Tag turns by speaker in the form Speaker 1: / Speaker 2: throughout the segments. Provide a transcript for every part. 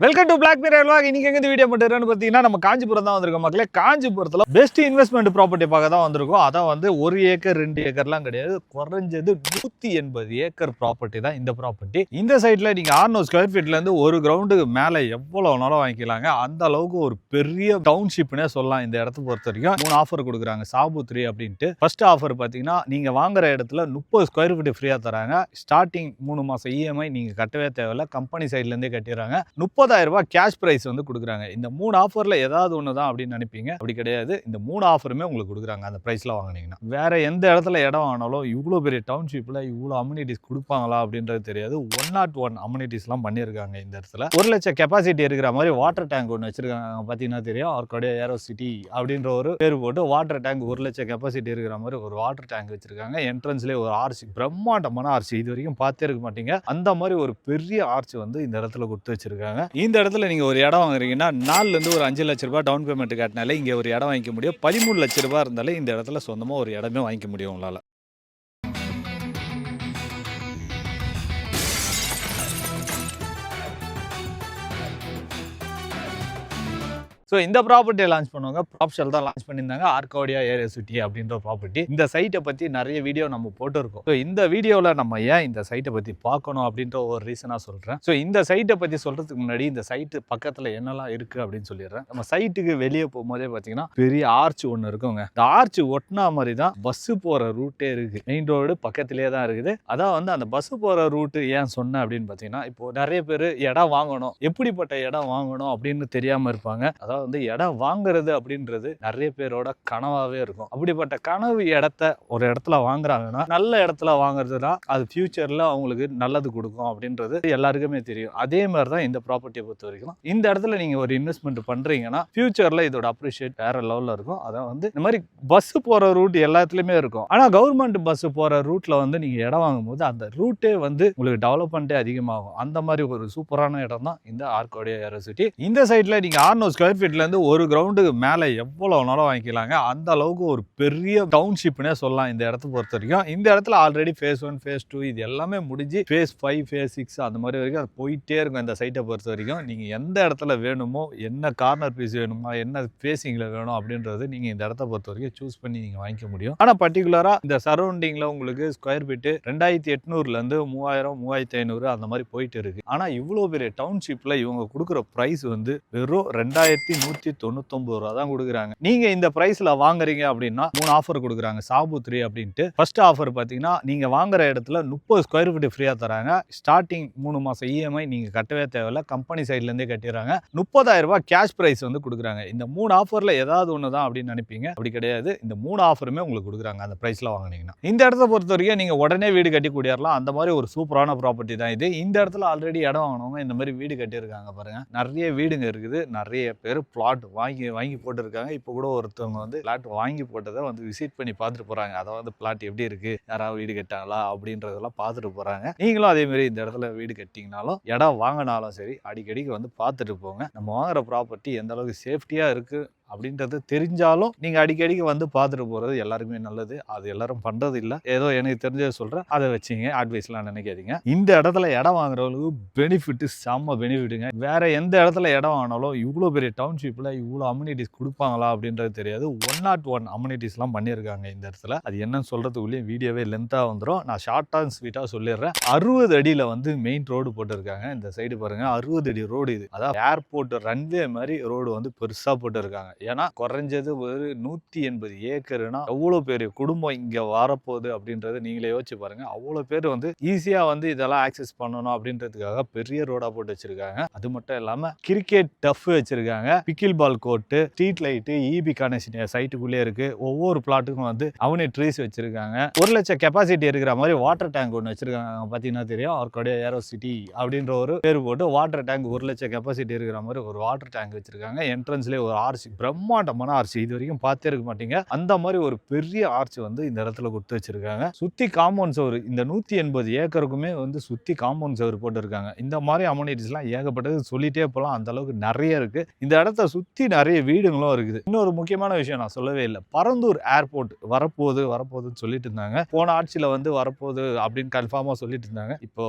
Speaker 1: Welcome to black mirror vlog. இன்னைக்கு எங்க இந்த வீடியோ பண்ணுறோன்னு பார்த்தீங்கன்னா நம்ம காஞ்சிபுரம் தான் வந்திருக்கோம் மக்களே. காஞ்சிபுரத்தில் பெஸ்ட் இன்வெஸ்ட்மெண்ட் ப்ராப்பர்ட்டி பார்க்க தான் வந்திருக்கோம். அதான் வந்து 1 ஏக்கர் 2 ஏக்கர்லாம் கிடையாது, குறைஞ்சது 180 ஏக்கர் ப்ராப்பர்ட்டி தான் இந்த ப்ராப்பர்ட்டி. இந்த சைட்ல நீங்க 600 ஸ்கொயர் ஃபீட்ல இருந்து ஒரு கிரவுண்டுக்கு மேலே எவ்வளோ வேணாலும் வாங்கிக்கலாங்க. அந்த அளவுக்கு ஒரு பெரிய டவுன்ஷிப்னே சொல்லலாம். இந்த இடத்த பொறுத்த வரைக்கும் 3 ஆஃபர் கொடுக்குறாங்க. சாபுத்ரி அப்படின்ட்டு ஃபர்ஸ்ட் ஆஃபர் பார்த்தீங்கன்னா நீங்க வாங்குற இடத்துல 30 ஸ்கொயர் ஃபீட் ஃப்ரீயா தராங்க. ஸ்டார்டிங் 3 மாசம் இஎம்ஐ நீங்க கட்டவே தேவையில்ல, கம்பெனி சைட்ல இருந்தே கட்டிடுறாங்க. 30,000 ரூபாய் கேஷ் பிரைஸ் வந்து கொடுக்குறாங்க. இந்த 3 ஆஃபர்ல ஏதாவது ஒன்று தான் அப்படின்னு நினைப்பீங்க, அப்படி கிடையாது. இந்த 3 ஆஃபருமே உங்களுக்கு கொடுக்குறாங்க அந்த பிரைஸ்ல வாங்கினீங்கன்னா. வேற எந்த இடத்துல இடம் வாங்கினாலும் இவ்வளோ பெரிய டவுன்ஷிப்ல இவ்வளோ அம்யூனிட்டிஸ் கொடுப்பாங்களா அப்படின்றது தெரியாது. 101 அம்யூனிட்டிஸ்லாம் பண்ணியிருக்காங்க இந்த இடத்துல. 1 லட்சம் கெப்பாசிட்டி இருக்கிற மாதிரி வாட்டர் டேங்க் ஒன்று வச்சிருக்காங்க. பார்த்தீங்கன்னா தெரியும், அவருடைய ஏரோ சிட்டி அப்படின்ற ஒரு பேர் போட்டு வாட்டர் டேங்க் 1 லட்சம் கெப்பாசிட்டி இருக்கிற மாதிரி ஒரு வாட்டர் டேங்க் வச்சிருக்காங்க. என்ட்ரன்ஸ்லேயே ஒரு ஆர்ச்சி, பிரம்மாண்டமான ஆர்ச்சி, இது வரைக்கும் பார்த்தே இருக்க மாட்டீங்க. அந்த மாதிரி ஒரு பெரிய ஆர்ச்சி வந்து இந்த இடத்துல கொடுத்து வச்சிருக்காங்க. இந்த இடத்துல நீங்க ஒரு இடம் வாங்குறீங்கன்னா 4ல இருந்து ஒரு 5 லட்சம் ரூபாய் டவுன் பேமெண்ட் கட்டினாலே இங்க ஒரு இடம் வாங்கிக்க முடியும். 13 லட்சம் ரூபாய் இருந்தாலே இந்த இடத்துல சொந்தமா ஒரு இடமே வாங்கிக்க முடியும் உங்களால. ஸோ இந்த ப்ராப்பர்ட்டியை லான்ச் பண்ணுவாங்க, ப்ராப்ஷல் தான் லான்ச் பண்ணியிருந்தாங்க. ஆர்கோடியா ஏரியா சிட்டி அப்படின்ற ப்ராப்பர்ட்டி. இந்த சைட்டை பற்றி நிறைய வீடியோ நம்ம போட்டிருக்கோம். ஸோ இந்த வீடியோவில் நம்ம ஏன் இந்த சைட்டை பற்றி பார்க்கணும் அப்படின்ற ஒரு ரீசனாக சொல்கிறேன். ஸோ இந்த சைட்டை பற்றி சொல்கிறதுக்கு முன்னாடி இந்த சைட்டு பக்கத்தில் என்னெல்லாம் இருக்குது அப்படின்னு சொல்லிடுறேன். நம்ம சைட்டுக்கு வெளியே போகும்போதே பார்த்தீங்கன்னா பெரிய ஆர்ச் ஒன்று இருக்குங்க. இந்த ஆர்ச் ஒட்டினா மாதிரி தான் பஸ்ஸு போகிற ரூட்டே இருக்குது. மெயின் ரோடு பக்கத்திலே தான் இருக்குது. அதான் வந்து அந்த பஸ்ஸு போகிற ரூட்டு ஏன் சொன்னேன் அப்படின்னு பார்த்தீங்கன்னா, இப்போ நிறைய பேர் இடம் வாங்கணும், எப்படிப்பட்ட இடம் வாங்கணும் அப்படின்னு தெரியாமல் இருப்பாங்க. அதாவது வந்து இடம் வாங்குறது அப்படின்றது நிறைய பேரோட கனவாவே இருக்கும். அப்படிப்பட்ட கனவு இடத்த ஒரு இடத்துல வாங்குறாங்கன்னா நல்ல இடத்துல வாங்குறதுனா அது ஃபியூச்சர்ல அவங்களுக்கு நல்லது கொடுக்கும் அப்படின்றது எல்லாருக்குமே தெரியும். அதே மாதிரி தான் இந்த ப்ராப்பர்ட்டியை பொறுத்த வரைக்கும். இந்த இடத்துல நீங்க ஒரு இன்வெஸ்ட்மெண்ட் பண்றீங்கன்னா ஃபியூச்சர்ல இதோட அப்ரிஷியேட் வேற லெவல்ல இருக்கும். அதான் வந்து இந்த மாதிரி பஸ் போற ரூட் எல்லாத்துலயுமே இருக்கும். ஆனா கவர்மெண்ட் பஸ் போற ரூட்ல வந்து நீங்க இடம் வாங்கும்போது அந்த ரூட்டே வந்து உங்களுக்கு டெவலப்மெண்ட்டே அதிகமாகும். அந்த மாதிரி ஒரு சூப்பரான இடம் தான் இந்த ஆர்கோடியா ஏரோ சிட்டி. இந்த சைட்ல நீங்க 600 ஸ்கொயர் ஃபீட்ல இருந்து ஒரு கிரவுண்டுக்கு மேலே எவ்வளோ வேணாலும் வாங்கிக்கலாங்க. அந்த அளவுக்கு ஒரு பெரிய டவுன்ஷிப்னே சொல்லலாம் இந்த இடத்த பொறுத்த வரைக்கும். இந்த இடத்துல ஆல்ரெடி ஃபேஸ் 1 ஃபேஸ் 2 இது எல்லாமே முடிஞ்சு ஃபேஸ் 5 ஃபேஸ் 6 அந்த மாதிரி வரைக்கும் அது போயிட்டே இருக்கும். இந்த சைட்டை பொறுத்த வரைக்கும் நீங்கள் எந்த இடத்துல வேணுமோ, என்ன கார்னர் பீஸ் வேணுமா, என்ன ஃபேஸிங்கில் வேணும் அப்படின்றது நீங்கள் இந்த இடத்த பொறுத்த வரைக்கும் சூஸ் பண்ணி நீங்கள் வாங்கிக்க முடியும். ஆனால் பர்டிகுலராக இந்த சரௌண்டிங்கில் உங்களுக்கு ஸ்கொயர் ஃபீட்டு 2800லேருந்து 3000 3500 அந்த மாதிரி போயிட்டு இருக்கு. ஆனால் இவ்வளோ பெரிய டவுன்ஷிப்பில் இவங்க கொடுக்குற ப்ரைஸ் வந்து வெறும் 2199 ரூபா தான் கொடுக்குறாங்க. நீங்க இந்த பிரைஸ்ல வாங்குறீங்க அப்படின்னா 3 ஆஃபர் கொடுக்குறாங்க. சாபுத்ரி அப்படின்ட்டு ஃபர்ஸ்ட் ஆஃபர் பார்த்தீங்கன்னா நீங்க வாங்குற இடத்துல 30 ஸ்கொயர் ஃபீட் ஃப்ரீயா தராங்க. ஸ்டார்டிங் 3 மாசம் இஎம்ஐ நீங்க கட்டவே தேவையில்ல, கம்பெனி சைட்ல இருந்தே கட்டிடுறாங்க. 30,000 ரூபாய் கேஷ் பிரைஸ் வந்து கொடுக்குறாங்க. இந்த 3 ஆஃபர்ல ஏதாவது ஒன்று தான் அப்படின்னு நினைப்பீங்க, அப்படி கிடையாது. இந்த 3 ஆஃபருமே உங்களுக்கு கொடுக்குறாங்க அந்த பிரைஸ்ல வாங்கினீங்கன்னா. இந்த இடத்த பொறுத்த வரைக்கும் நீங்க உடனே வீடு கட்டி கூடியறலாம். அந்த மாதிரி ஒரு சூப்பரான ப்ராப்பர்ட்டி தான் இது. இந்த இடத்துல ஆல்ரெடி இடம் வாங்கினவங்க இந்த மாதிரி வீடு கட்டியிருக்காங்க பாருங்க. நிறைய வீடுங்க இருக்குது, நிறைய பேர் பிளாட் வாங்கி போட்டுருக்காங்க. இப்போ கூட ஒருத்தவங்க வந்து பிளாட் வாங்கி போட்டதை வந்து விசிட் பண்ணி பார்த்துட்டு போறாங்க. அதாவது பிளாட் எப்படி இருக்கு, யாராவது வீடு கட்டாங்களா அப்படின்றதெல்லாம் பார்த்துட்டு போறாங்க. நீங்களும் அதே மாதிரி இந்த இடத்துல வீடு கட்டிங்கனாலும் இடம் வாங்கினாலும் சரி அடிக்கடிக்கு வந்து பார்த்துட்டு போங்க. நம்ம வாங்குற ப்ராப்பர்ட்டி எந்த அளவுக்கு சேஃப்டியா இருக்கு அப்படின்றது தெரிஞ்சாலும் நீங்க அடிக்கடிக்கு வந்து பார்த்துட்டு போறது எல்லாருக்குமே நல்லது. அது எல்லாரும் பண்றது இல்லை, ஏதோ எனக்கு தெரிஞ்சதை சொல்றேன், அதை வச்சுங்க, அட்வைஸ்லாம் நினைக்காதீங்க. இந்த இடத்துல இடம் வாங்குறவங்களுக்கு பெனிஃபிட் செம்ம பெனிஃபிட்டுங்க. வேற எந்த இடத்துல இடம் வாங்கினாலும் இவ்வளோ பெரிய டவுன்ஷிப்ல இவ்வளோ அம்யூனிட்டிஸ் கொடுப்பாங்களா அப்படின்றது தெரியாது. 101 அம்யூனிட்டிஸ்லாம் பண்ணியிருக்காங்க இந்த இடத்துல. அது என்னன்னு சொல்றதுக்குள்ளேயே வீடியோவே லென்த்தா வந்துடும். நான் ஷார்ட் அண்ட் ஸ்வீட்டா சொல்லிடுறேன். 60 அடியில வந்து மெயின் ரோடு போட்டிருக்காங்க. இந்த சைடு பாருங்க, 60 அடி ரோடு இது. அதாவது ஏர்போர்ட் ரன்வே மாதிரி ரோடு வந்து பெருசா போட்டிருக்காங்க. ஏன்னா குறைஞ்சது ஒரு 180 ஏக்கர்னா எவ்வளவு பெரிய குடும்பம் இங்க வரப்போகுது அப்படின்றது நீங்களே யோசிச்சு பாருங்க. அவ்வளவு பேர் வந்து ஈஸியா வந்து இதெல்லாம் ஆக்சஸ் பண்ணணும் அப்படின்றதுக்காக பெரிய ரோடா போட்டு வச்சிருக்காங்க. அது மட்டும் இல்லாம கிரிக்கெட் டஃப் வச்சிருக்காங்க, pickleball court, street light, EB connection சைட்டுக்குள்ளே இருக்கு. ஒவ்வொரு பிளாட்டுக்கும் வந்து அவனே ட்ரீஸ் வச்சிருக்காங்க. 1 லட்சம் கெப்பாசிட்டி இருக்கிற மாதிரி வாட்டர் டேங்க் ஒன்று வச்சிருக்காங்க. பாத்தீங்கன்னா தெரியும், ஆர்கோடியா ஏரோ சிட்டி அப்படின்ற ஒரு பேர் போட்டு வாட்டர் டேங்க் 1 லட்சம் கெப்பாசிட்டி இருக்கிற மாதிரி ஒரு வாட்டர் டேங்க் வச்சிருக்காங்க. என்ட்ரன்ஸ்லேயே ஒரு ஆர்ச்சி, பிரம்மாண்டமான ஆர்ச்சி, இது வரைக்கும் பார்த்தே இருக்க மாட்டீங்க. அந்த மாதிரி ஒரு பெரிய ஆர்ச்சி வந்து இந்த இடத்துல கொடுத்து வச்சிருக்காங்க. சுத்தி காம்பவுண்ட் சவர், இந்த 180 ஏக்கருக்குமே வந்து சுத்தி காம்பவுண்ட் சவர் போட்டுருக்காங்க. இந்த மாதிரி அம்யூனிட்டிஸ்லாம் ஏகப்பட்டது சொல்லிட்டே போகலாம், அந்த அளவுக்கு நிறைய இருக்கு. இந்த இடத்த சுத்தி நிறைய வீடுகளும் இருக்குது. இன்னொரு முக்கியமான விஷயம் நான் சொல்லவே இல்லை, பரந்தூர் ஏர்போர்ட் வரப்போகுதுன்னு சொல்லிட்டு இருந்தாங்க. போன ஆட்சியில் வந்து வரப்போகுது அப்படின்னு கன்ஃபார்மாக சொல்லிட்டு இருந்தாங்க. இப்போ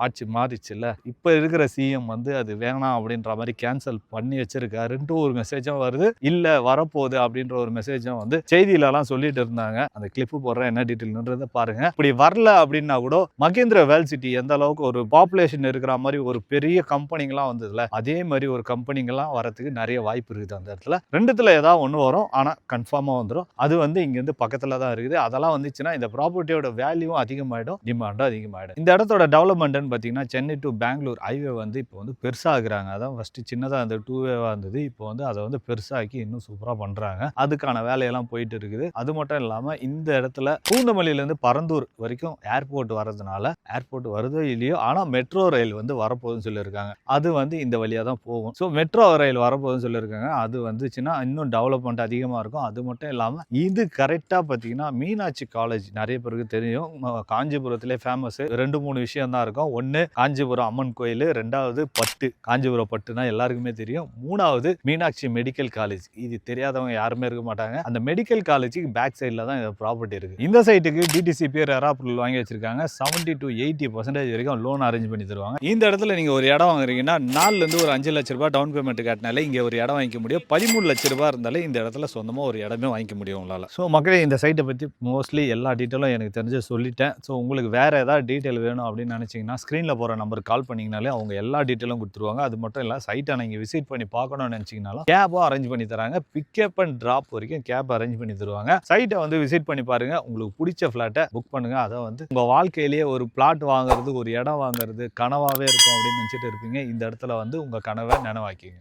Speaker 1: ஆட்சி மாறிச்சுல்ல, இப்போ இருக்கிற சிஎம் வந்து அது வேணாம் அப்படின்ற மாதிரி கேன்சல் பண்ணி வச்சிருக்காருன்ட்டு ஒரு மெசேஜும் வருது. இல்லை வரப்போகுது அப்படின்ற ஒரு மெசேஜும் வந்து செய்தியிலலாம் சொல்லிட்டு இருந்தாங்க. அந்த கிளிப்பு போடுறேன், என்ன டீட்டெயில்ன்றதை பாருங்க. இப்படி வரல அப்படின்னா கூட மகேந்திர வேல் சிட்டி எந்த அளவுக்கு ஒரு பாப்புலேஷன் இருக்கிற மாதிரி ஒரு பெரிய கம்பெனிங்கெல்லாம் வந்ததுல, அதே மாதிரி ஒரு கம்பெனிங்கெல்லாம் வரதுக்கு நிறைய வாய்ப்பு இருக்குது. அந்த இடத்துல ரெண்டுத்துல ஏதாவது ஒன்று வரும், ஆனால் கன்ஃபார்மாக வந்துடும். அது வந்து இங்கேருந்து பக்கத்தில் தான் இருக்குது. அதெல்லாம் வந்துச்சுன்னா இந்த ப்ராப்பர்ட்டியோட வேல்யூவும் அதிகமாகிடும், டிமாண்டும் அதிகமாகிடும். இந்த இடத்தோட டெவலப்மெண்ட்னு பார்த்தீங்கன்னா சென்னை டு பெங்களூர் ஹைவே வந்து இப்போ வந்து பெருசாகிறாங்க. அதான் ஃபர்ஸ்ட் சின்னதாக அந்த 2 இருந்தது, இப்போ வந்து அதை வந்து பெருசாக்கி இன்னும் சூப்பராக பண்ணுறாங்க. அதுக்கான வேலையெல்லாம் போயிட்டு இருக்குது. அது மட்டும் இல்லாமல் இந்த இடத்துல பூந்தமல்லியிலேருந்து பரந்தூர் வரைக்கும் ஏர்போர்ட் வரதுனால, ஏர்போர்ட் வருதோ இல்லையோ, ஆனால் மெட்ரோ ரயில் வந்து வரப்போகுதுன்னு சொல்லியிருக்காங்க. அது வந்து இந்த வழியாக தான் போகும். ஸோ மெட்ரோ ரயில் வரப்போகுதுன்னு சொல்லியிருக்காங்க. அது வந்துச்சுன்னா இன்னும் டெவலப்மெண்ட் அதிகமாக இருக்கும். அது மட்டும் இல்லாமல் இது கரெக்டாக பார்த்தீங்கன்னா மீனாட்சி காலேஜ் நிறைய பேருக்கு தெரியும். காஞ்சிபுரத்திலே ஃபேமஸ் 2-3 விஷயம் தான் இருக்கும். ஒன்று காஞ்சிபுரம் அம்மன் கோயில், 2வது பட்டு, காஞ்சிபுரம் பட்டுனா எல்லாருக்குமே தெரியும். 3வது மீனாட்சி மெடிக்கல் காலேஜ். இது தெரியாதவங்க யாருமே இருக்க மாட்டாங்க. அந்த மெடிக்கல் காலேஜுக்கு பேக் சைடில் தான் இந்த ப்ராப்பர்ட்டி இருக்கு. இந்த சைட்டுக்கு டிடிசிபி அப்ரூவல் வாங்கி வச்சிருக்காங்க. 70 to 80% வரைக்கும் லோன் அரேஞ்ச் பண்ணி தருவாங்க. இந்த இடத்துல நீங்க ஒரு இடம் வாங்குறீங்கன்னா 4 இருந்து ஒரு 5 லட்ச ரூபாய் டவுன் பேமெண்ட் கட்டினாலே இங்க ஒரு இடம் வாங்கிக்க முடியும். 13 லட்ச ரூபாய் இருந்தாலே இந்த இடத்துல சொந்தமா ஒரு இடமே வாங்கிக்க முடியும் உங்களால. ஸோ மக்களே, இந்த சைட்டை பத்தி மோஸ்ட்லி எல்லா டீட்டெயிலும் எனக்கு தெரிஞ்சு சொல்லிட்டேன். ஸோ உங்களுக்கு வேற ஏதாவது டீட்டெயில் வேணும் அப்படின்னு நினைச்சீங்கன்னா ஸ்க்ரீனில் போகிற நம்பருக்கு கால் பண்ணிங்கனாலே அவங்க எல்லா டீட்டெயிலும் கொடுத்துருவாங்க. அது மட்டும் இல்லை, சைட்டை நீங்கள் விசிட் பண்ணி பார்க்கணும்னு நினச்சிங்கனாலும் கேபும் அரேஞ்ச் பண்ணி தராங்க. பிக்கப் அண்ட் ட்ராப் வரைக்கும் கேப் அரேஞ்ச் பண்ணி தருவாங்க. சைட்டை வந்து விசிட் பண்ணி பாருங்க. உங்களுக்கு பிடிச்ச ஃப்ளாட்டை புக் பண்ணுங்க. அதை வந்து உங்கள் வாழ்க்கையிலேயே ஒரு பிளாட் வாங்குறது, ஒரு இடம் வாங்குறது கனவாகவே இருக்கும் அப்படின்னு நினச்சிட்டு இருப்பீங்க. இந்த இடத்துல வந்து உங்கள் கனவை நினைவாக்கிங்க.